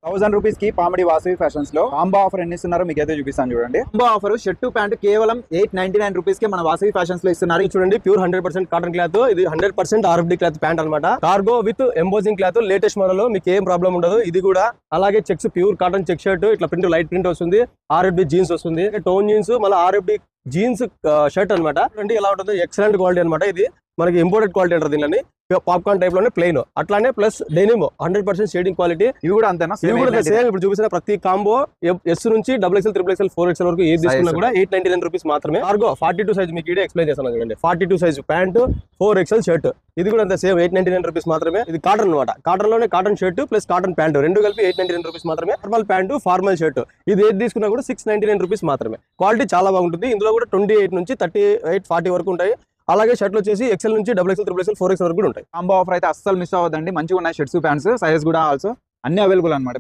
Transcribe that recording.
1000 rupees కి Pamidi Vasavi fashions లో combo offer ఎన్ని ఇస్తున్నారో మీకు అయితే చూపిస్తాను చూడండి. కాంబో ఆఫర్ షర్ట్ ప్యాంట్ కేవలం 899 రూపీస్ కి మన వాసవి ఫ్యాషన్స్ లో ఇస్తున్నారు. చూడండి, ప్యూర్ 100% కాటన్ క్లాత్. ఇది 100% ఆర్ఎఫ్డి క్లాత్ ప్యాంట్ అన్నమాట. Cargo with embossing cloth, latest model, మీకు ఏం ప్రాబ్లం ఉండదు. ఇది కూడా అలాగే checks, pure cotton check shirt, ఇట్లా ప్రింట్ లైట్ ప్రింట్ వస్తుంది. ఆర్ఎఫ్డి జీన్స్ వస్తుంది, టోన్ జీన్స్, మళ్ళీ ఆర్ఎఫ్డి జీన్స్ షర్ట్ అనమాట. ఎలా ఉంటుంది, ఎక్సలెంట్ క్వాలిటీ అనమాట. ఇది మనకి ఇంపోర్టెడ్ క్వాలిటీ అంటారు దీనిని. పాప్కార్న్ టైప్ లోనే ప్లెయిన్, అట్లానే ప్లస్ డెనిమ్ 100% షేడింగ్ క్వాలిటీ. ఇవి కూడా అంతేనా? ఇవి కూడా సేమ్ ఇప్పుడు చూపిస్తున్న ప్రతి కాంబో ఎస్ నుంచి XXL, XXL, 4XL వరకు ఏది తీసుకున్నా కూడా 899 రూపీస్ మాత్రమే. కార్గో 42 సైజ్ మీకు ఇదే ఎక్స్ప్లెయిన్ చేస్తాను చూడండి. 42 సైజ్ ప్యాంట్, 4XL షర్ట్, ఇది కూడా అంతే సేమ్ 899 రూపీస్ మాత్రమే. ఇది కాటన్ అనమాట. కాటన్ లోనే cotton shirt plus cotton pant రెండు కలిపి 899 రూపీస్ మాత్రమే. నార్మల్ ప్యాంట్, ఫార్మల్ షర్ట్, ఇది ఏది తీసుకున్నా కూడా 699 రూపీస్ మాత్రమే. క్వాలిటీ చాలా బాగుంటుంది. ఇందులో కూడా 28 నుంచి 38, 40 వరకు ఉంటాయి. అలాగే షర్ట్లు వచ్చేసి XL నుంచి XXL, XXL, 4XL వరకు కూడా ఉంటాయి. కాంబో ఆఫర్ అయితే అస్సలు మిస్ అవ్వదండి. మంచిగా ఉన్నాయి షర్ట్స్, ప్యాంట్స్, సైజ్ కూడా ఆల్సో అన్ని అవైలబుల్ అనమాట.